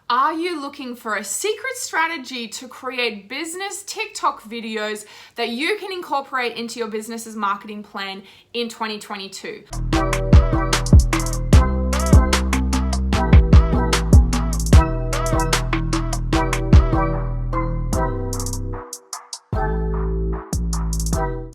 Are you looking for a secret strategy to create business TikTok videos that you can incorporate into your business's marketing plan in 2022?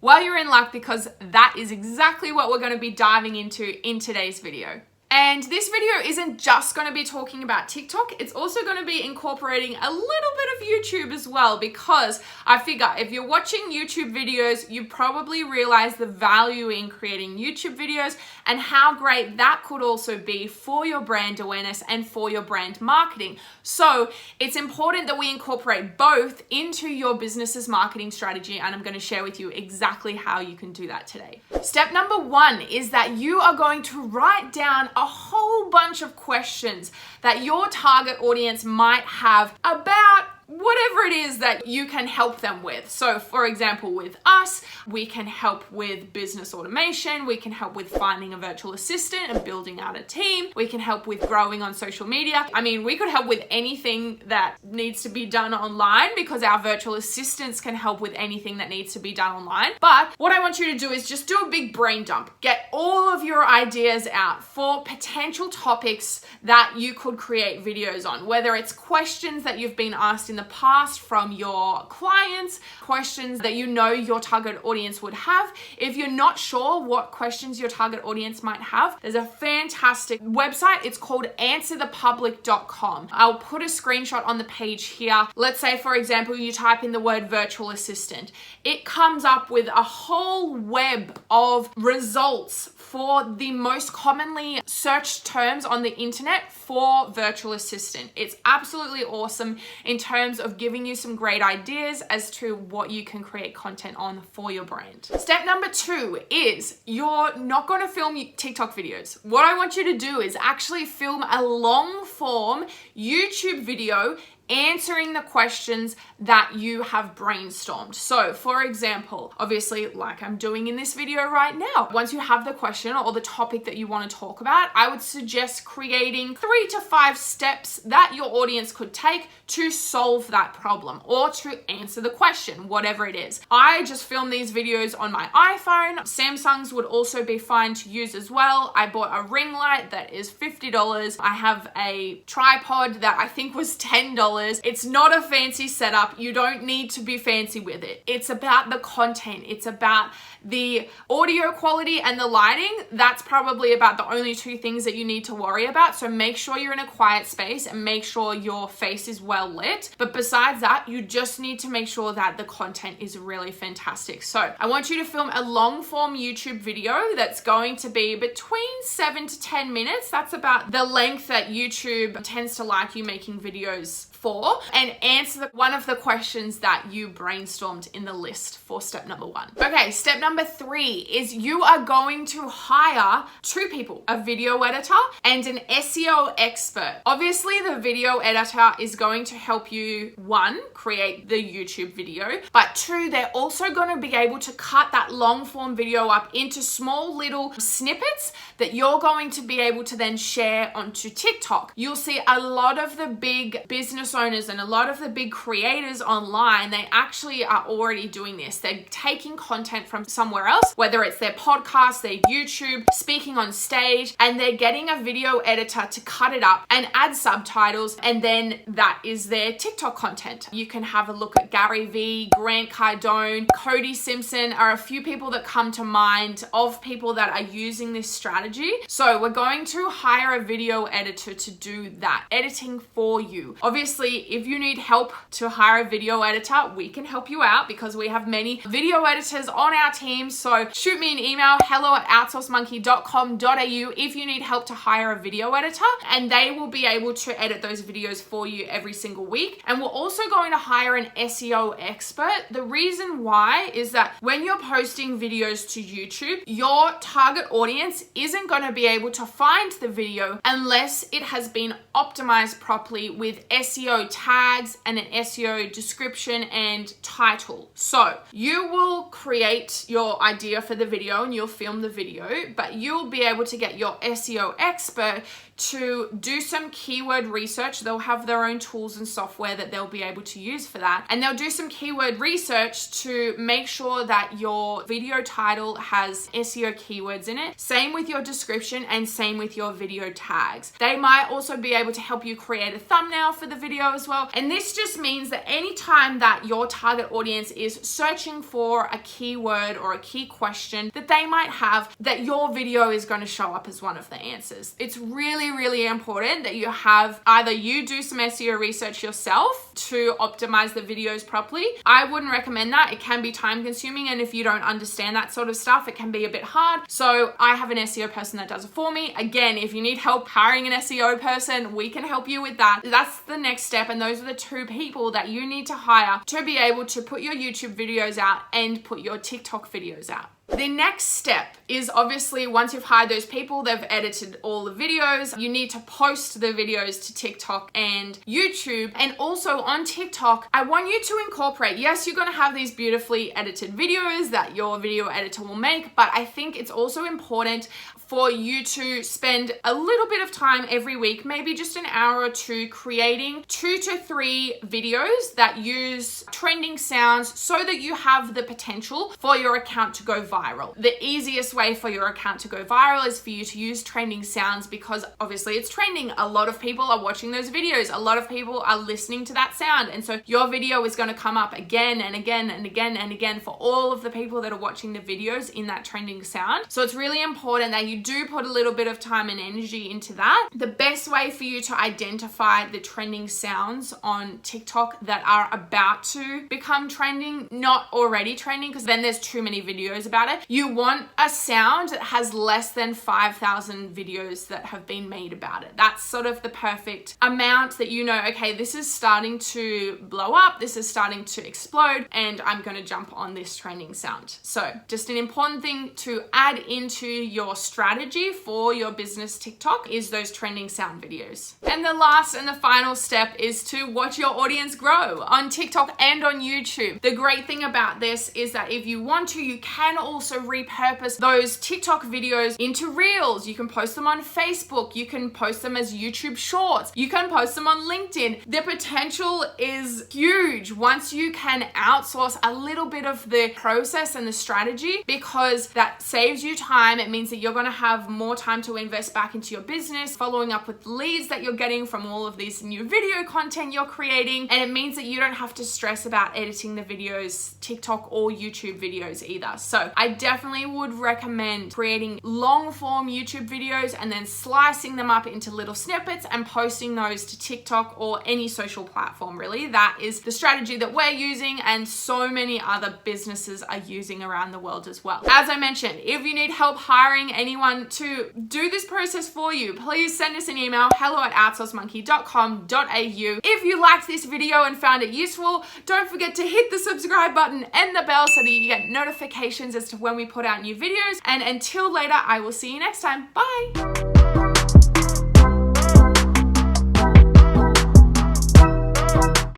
Well, you're in luck because that is exactly what we're going to be diving into in today's video. And this video isn't just going to be talking about TikTok, it's also going to be incorporating a little bit of YouTube as well, because I figure if you're watching YouTube videos, you probably realize the value in creating YouTube videos and how great that could also be for your brand awareness and for your brand marketing. So it's important that we incorporate both into your business's marketing strategy, and I'm going to share with you exactly how you can do that today. Step number 1 is that you are going to write down a whole bunch of questions that your target audience might have about whatever it is that you can help them with. So for example, with us, we can help with business automation, we can help with finding a virtual assistant and building out a team, we can help with growing on social media. I mean, we could help with anything that needs to be done online because our virtual assistants can help with anything that needs to be done online. But what I want you to do is just do a big brain dump. Get all of your ideas out for potential topics that you could create videos on, whether it's questions that you've been asked in the past from your clients, questions that you know your target audience would have. If you're not sure what questions your target audience might have, there's a fantastic website. It's called answerthepublic.com. I'll put a screenshot on the page here. Let's say, for example, you type in the word virtual assistant. It comes up with a whole web of results for the most commonly searched terms on the internet for virtual assistant. It's absolutely awesome in terms of giving you some great ideas as to what you can create content on for your brand. Step number 2 is you're not going to film TikTok videos. What I want you to do is actually film a long form YouTube video answering the questions that you have brainstormed. So for example, obviously like I'm doing in this video right now, once you have the question or the topic that you want to talk about, I would suggest creating 3 to 5 steps that your audience could take to solve that problem or to answer the question, whatever it is. I just film these videos on my iPhone. Samsung's would also be fine to use as well. I bought a ring light that is $50. I have a tripod that I think was $10. It's not a fancy setup. You don't need to be fancy with it. It's about the content. It's about the audio quality and the lighting. That's probably about the only 2 things that you need to worry about. So make sure you're in a quiet space and make sure your face is well lit. But besides that, you just need to make sure that the content is really fantastic. So I want you to film a long form YouTube video that's going to be between 7 to 10 minutes. That's about the length that YouTube tends to like you making videos for, and answer one of the questions that you brainstormed in the list for step number 1. Okay, step number 3 is you are going to hire 2 people, a video editor and an SEO expert. Obviously, the video editor is going to help you, 1, create the YouTube video, but 2, they're also going to be able to cut that long form video up into small little snippets that you're going to be able to then share onto TikTok. You'll see a lot of the big business owners and a lot of the big creators online, they actually are already doing this. They're taking content from somewhere else, whether it's their podcast, their YouTube, speaking on stage, and they're getting a video editor to cut it up and add subtitles, and then that is their TikTok content. You can have a look at Gary Vee, Grant Cardone, Cody Simpson are a few people that come to mind of people that are using this strategy. So we're going to hire a video editor to do that editing for you. Obviously, if you need help to hire a video editor, we can help you out because we have many video editors on our team. So shoot me an email, hello@outsourcemonkey.com.au if you need help to hire a video editor, and they will be able to edit those videos for you every single week. And we're also going to hire an SEO expert. The reason why is that when you're posting videos to YouTube, your target audience isn't going to be able to find the video unless it has been optimized properly with SEO tags and an SEO description and title. So you will create your idea for the video and you'll film the video, but you'll be able to get your SEO expert to do some keyword research. They'll have their own tools and software that they'll be able to use for that. And they'll do some keyword research to make sure that your video title has SEO keywords in it. Same with your description and same with your video tags. They might also be able to help you create a thumbnail for the video as well. And this just means that anytime that your target audience is searching for a keyword or a key question that they might have, that your video is going to show up as one of the answers. It's really, really important that you have either you do some SEO research yourself to optimize the videos properly. I wouldn't recommend that. It can be time consuming, and if you don't understand that sort of stuff, it can be a bit hard. So I have an SEO person that does it for me. Again, if you need help hiring an SEO person, we can help you with that. That's the next step, and those are the two people that you need to hire to be able to put your YouTube videos out and put your TikTok videos out. The next step is obviously once you've hired those people, they've edited all the videos, you need to post the videos to TikTok and YouTube. And also on TikTok, I want you to incorporate, yes, you're gonna have these beautifully edited videos that your video editor will make, but I think it's also important for you to spend a little bit of time every week, maybe just an hour or two, creating 2 to 3 videos that use trending sounds so that you have the potential for your account to go viral. The easiest way for your account to go viral is for you to use trending sounds, because obviously it's trending. A lot of people are watching those videos. A lot of people are listening to that sound. And so your video is going to come up again and again and again and again for all of the people that are watching the videos in that trending sound. So it's really important that you do put a little bit of time and energy into that. The best way for you to identify the trending sounds on TikTok that are about to become trending, not already trending, because then there's too many videos about it. You want a sound that has less than 5,000 videos that have been made about it. That's sort of the perfect amount that you know, okay, this is starting to blow up, this is starting to explode, and I'm going to jump on this trending sound. So just an important thing to add into your strategy for your business TikTok is those trending sound videos. And the last and the final step is to watch your audience grow on TikTok and on YouTube. The great thing about this is that if you want to, you can also repurpose those TikTok videos into Reels. You can post them on Facebook. You can post them as YouTube Shorts. You can post them on LinkedIn. The potential is huge once you can outsource a little bit of the process and the strategy, because that saves you time. It means that you're going to have more time to invest back into your business, following up with leads that you're getting from all of this new video content you're creating. And it means that you don't have to stress about editing the videos, TikTok or YouTube videos either. So I definitely would recommend creating long form YouTube videos and then slicing them up into little snippets and posting those to TikTok or any social platform, really. That is the strategy that we're using and so many other businesses are using around the world as well. As I mentioned, if you need help hiring anyone to do this process for you, please send us an email, hello@outsourcemonkey.com.au. If you liked this video and found it useful, don't forget to hit the subscribe button and the bell so that you get notifications as to when we put out new videos. And until later, I will see you next time. Bye.